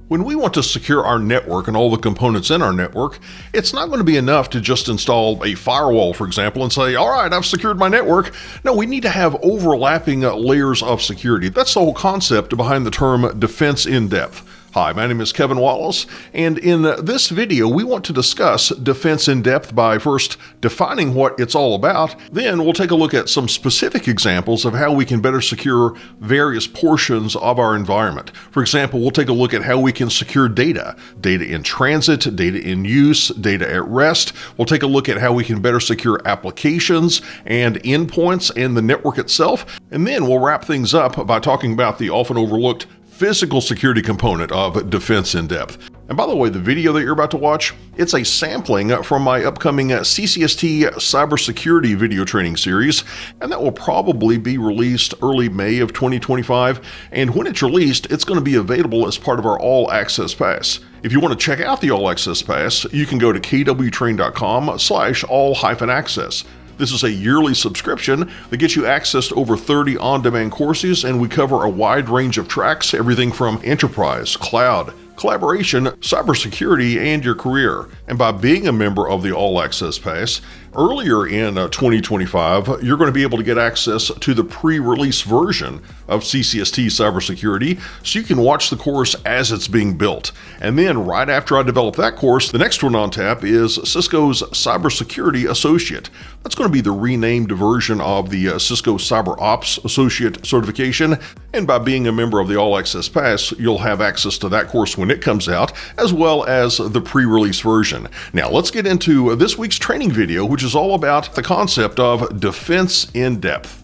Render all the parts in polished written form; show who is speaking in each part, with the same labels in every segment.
Speaker 1: When we want to secure our network and all the components in our network, it's not going to be enough to just install a firewall, for example, and say, all right, I've secured my network. No, we need to have overlapping layers of security. That's the whole concept behind the term defense in depth. Hi, my name is Kevin Wallace, and in this video, we want to discuss defense in depth by first defining what it's all about. Then we'll take a look at some specific examples of how we can better secure various portions of our environment. For example, we'll take a look at how we can secure data in transit, data in use, data at rest. We'll take a look at how we can better secure applications and endpoints and the network itself. And then we'll wrap things up by talking about the often overlooked physical security component of defense in depth. And by the way, the video that you're about to watch, it's a sampling from my upcoming CCST Cybersecurity video training series, and that will probably be released early May of 2025. And when it's released, it's going to be available as part of our All Access Pass. If you want to check out the All Access Pass, you can go to kwtrain.com/all-access. This is a yearly subscription that gets you access to over 30 on-demand courses, and we cover a wide range of tracks, everything from enterprise, cloud, collaboration, cybersecurity, and your career. And by being a member of the All Access Pass, earlier in 2025, you're going to be able to get access to the pre-release version of CCST Cybersecurity, so you can watch the course as it's being built. And then right after I develop that course, the next one on tap is Cisco's Cybersecurity Associate. That's going to be the renamed version of the Cisco CyberOps Associate certification. And by being a member of the All Access Pass, you'll have access to that course when it comes out, as well as the pre-release version. Now let's get into this week's training video, which is all about the concept of defense in depth.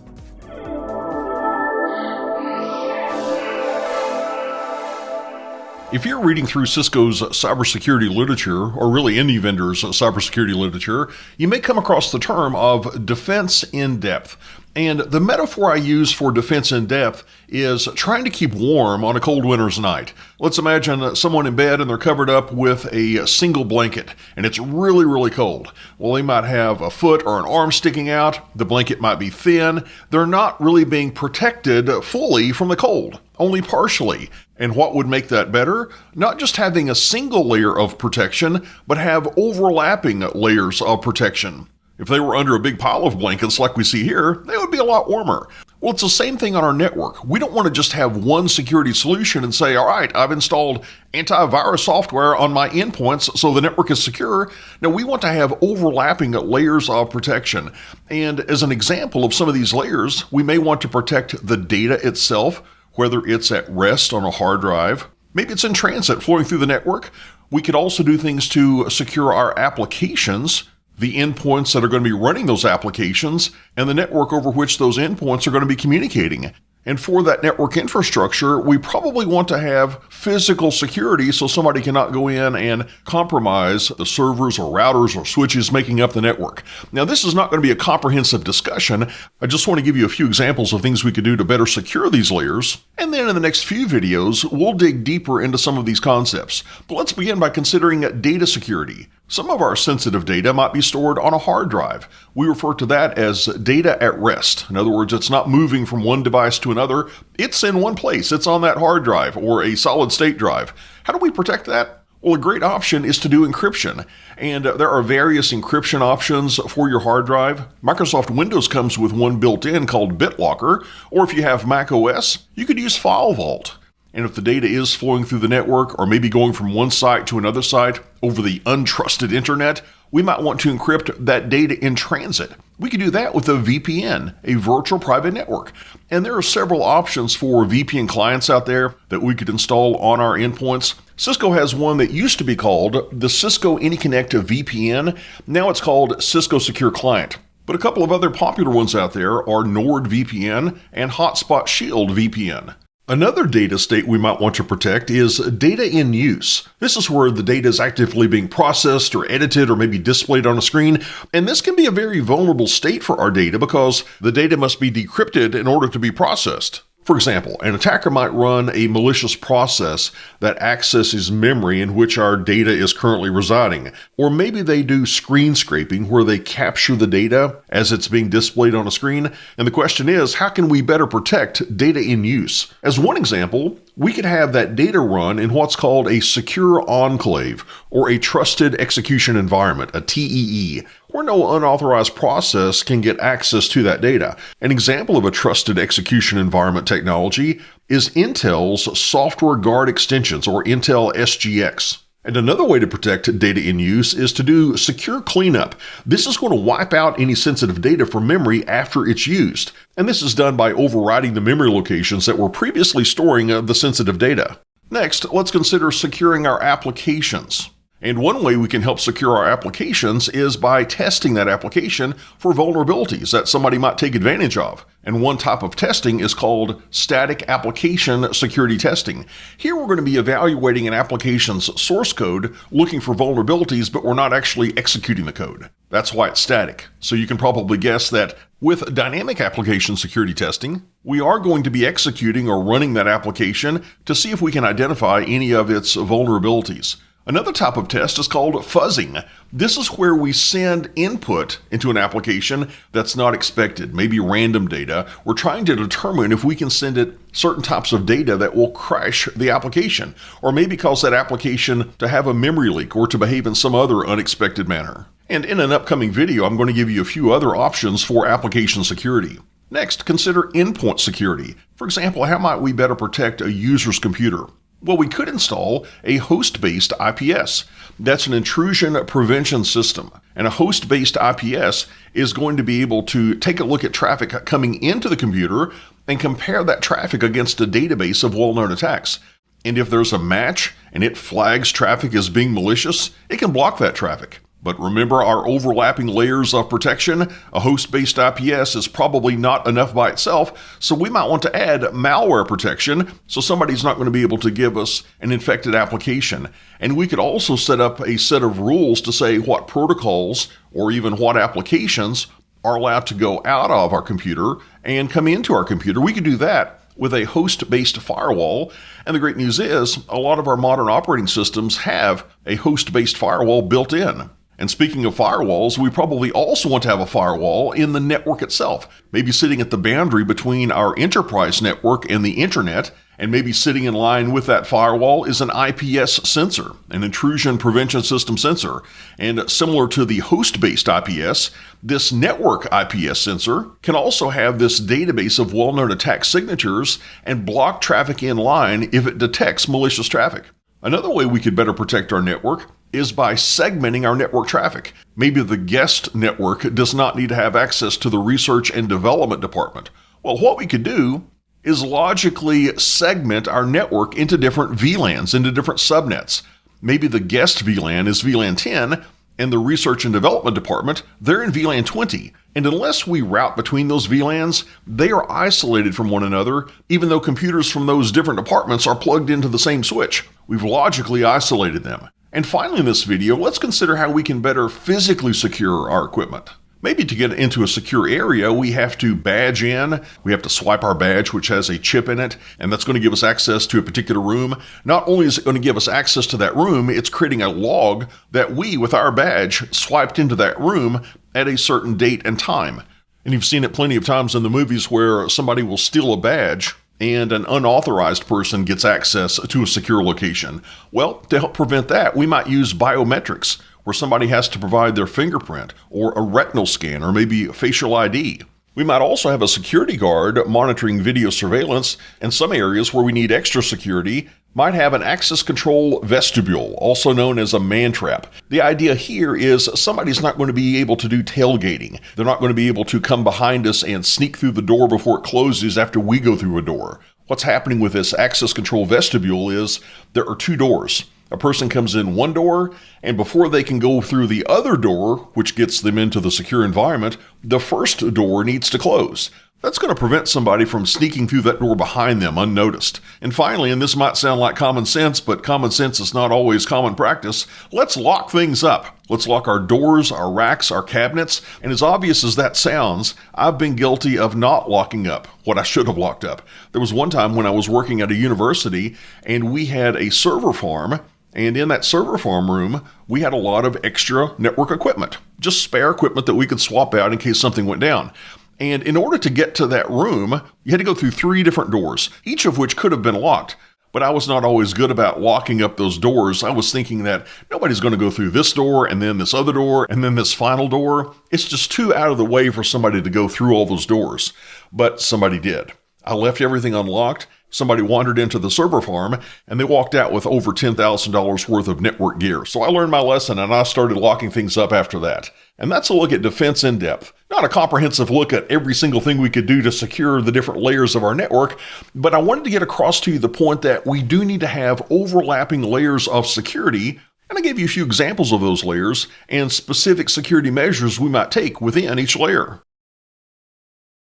Speaker 1: If you're reading through Cisco's cybersecurity literature, or really any vendor's cybersecurity literature, you may come across the term of defense in depth. And the metaphor I use for defense in depth is trying to keep warm on a cold winter's night. Let's imagine someone in bed and they're covered up with a single blanket and it's really, really cold. Well, they might have a foot or an arm sticking out. The blanket might be thin. They're not really being protected fully from the cold, only partially. And what would make that better? Not just having a single layer of protection, but have overlapping layers of protection. If they were under a big pile of blankets like we see here, they would be a lot warmer. Well, it's the same thing on our network. We don't want to just have one security solution and say, all right, I've installed antivirus software on my endpoints so the network is secure. No, we want to have overlapping layers of protection. And as an example of some of these layers, we may want to protect the data itself, whether it's at rest on a hard drive, maybe it's in transit flowing through the network. We could also do things to secure our applications, the endpoints that are going to be running those applications, and the network over which those endpoints are going to be communicating. And for that network infrastructure, we probably want to have physical security so somebody cannot go in and compromise the servers or routers or switches making up the network. Now, this is not going to be a comprehensive discussion. I just want to give you a few examples of things we could do to better secure these layers. And then in the next few videos, we'll dig deeper into some of these concepts. But let's begin by considering data security. Some of our sensitive data might be stored on a hard drive. We refer to that as data at rest. In other words, it's not moving from one device to another. It's in one place. It's on that hard drive or a solid state drive. How do we protect that? Well, a great option is to do encryption. And there are various encryption options for your hard drive. Microsoft Windows comes with one built in called BitLocker, or if you have Mac OS, you could use FileVault. And if the data is flowing through the network or maybe going from one site to another site over the untrusted internet, we might want to encrypt that data in transit. We could do that with a VPN, a virtual private network. And there are several options for VPN clients out there that we could install on our endpoints. Cisco has one that used to be called the Cisco AnyConnect VPN. Now it's called Cisco Secure Client. But a couple of other popular ones out there are NordVPN and Hotspot Shield VPN. Another data state we might want to protect is data in use. This is where the data is actively being processed or edited or maybe displayed on a screen. And this can be a very vulnerable state for our data because the data must be decrypted in order to be processed. For example, an attacker might run a malicious process that accesses memory in which our data is currently residing. Or maybe they do screen scraping where they capture the data as it's being displayed on a screen. And the question is, how can we better protect data in use? As one example, we could have that data run in what's called a secure enclave or a trusted execution environment, a TEE, where no unauthorized process can get access to that data. An example of a trusted execution environment technology is Intel's Software Guard Extensions, or Intel SGX. And another way to protect data in use is to do secure cleanup. This is going to wipe out any sensitive data from memory after it's used. And this is done by overriding the memory locations that were previously storing the sensitive data. Next, let's consider securing our applications. And one way we can help secure our applications is by testing that application for vulnerabilities that somebody might take advantage of. And one type of testing is called static application security testing. Here we're going to be evaluating an application's source code, looking for vulnerabilities, but we're not actually executing the code. That's why it's static. So you can probably guess that with dynamic application security testing, we are going to be executing or running that application to see if we can identify any of its vulnerabilities. Another type of test is called fuzzing. This is where we send input into an application that's not expected, maybe random data. We're trying to determine if we can send it certain types of data that will crash the application, or maybe cause that application to have a memory leak or to behave in some other unexpected manner. And in an upcoming video, I'm going to give you a few other options for application security. Next, consider endpoint security. For example, how might we better protect a user's computer? Well, we could install a host-based IPS. That's an intrusion prevention system. And a host-based IPS is going to be able to take a look at traffic coming into the computer and compare that traffic against a database of well-known attacks. And if there's a match and it flags traffic as being malicious, it can block that traffic. But remember our overlapping layers of protection? A host-based IPS is probably not enough by itself, so we might want to add malware protection so somebody's not going to be able to give us an infected application. And we could also set up a set of rules to say what protocols or even what applications are allowed to go out of our computer and come into our computer. We could do that with a host-based firewall. And the great news is a lot of our modern operating systems have a host-based firewall built in. And speaking of firewalls, we probably also want to have a firewall in the network itself, maybe sitting at the boundary between our enterprise network and the internet, and maybe sitting in line with that firewall is an IPS sensor, an intrusion prevention system sensor. And similar to the host-based IPS, this network IPS sensor can also have this database of well-known attack signatures and block traffic in line if it detects malicious traffic. Another way we could better protect our network is by segmenting our network traffic. Maybe the guest network does not need to have access to the research and development department. Well, what we could do is logically segment our network into different VLANs, into different subnets. Maybe the guest VLAN is VLAN 10, and the research and development department, they're in VLAN 20. And unless we route between those VLANs, they are isolated from one another, even though computers from those different departments are plugged into the same switch. We've logically isolated them. And finally in this video, let's consider how we can better physically secure our equipment. Maybe to get into a secure area, we have to badge in. We have to swipe our badge, which has a chip in it, and that's going to give us access to a particular room. Not only is it going to give us access to that room, it's creating a log that we, with our badge, swiped into that room at a certain date and time. And you've seen it plenty of times in the movies where somebody will steal a badge and an unauthorized person gets access to a secure location. Well, to help prevent that, we might use biometrics, where somebody has to provide their fingerprint or a retinal scan or maybe facial ID. We might also have a security guard monitoring video surveillance, and some areas where we need extra security might have an access control vestibule, also known as a man trap. The idea here is somebody's not going to be able to do tailgating. They're not going to be able to come behind us and sneak through the door before it closes after we go through a door. What's happening with this access control vestibule is there are two doors. A person comes in one door, and before they can go through the other door, which gets them into the secure environment, the first door needs to close. That's going to prevent somebody from sneaking through that door behind them unnoticed. And finally, and this might sound like common sense, but common sense is not always common practice, let's lock things up. Let's lock our doors, our racks, our cabinets, and as obvious as that sounds, I've been guilty of not locking up what I should have locked up. There was one time when I was working at a university, and we had a server farm. And in that server farm room, we had a lot of extra network equipment, just spare equipment that we could swap out in case something went down. And in order to get to that room, you had to go through 3 different doors, each of which could have been locked. but I was not always good about locking up those doors. I was thinking that nobody's going to go through this door and then this other door and then this final door. It's just too out of the way for somebody to go through all those doors. But somebody did. I left everything unlocked. Somebody wandered into the server farm and they walked out with over $10,000 worth of network gear. So I learned my lesson and I started locking things up after that. And that's a look at defense in depth. Not a comprehensive look at every single thing we could do to secure the different layers of our network, but I wanted to get across to you the point that we do need to have overlapping layers of security. And I gave you a few examples of those layers and specific security measures we might take within each layer.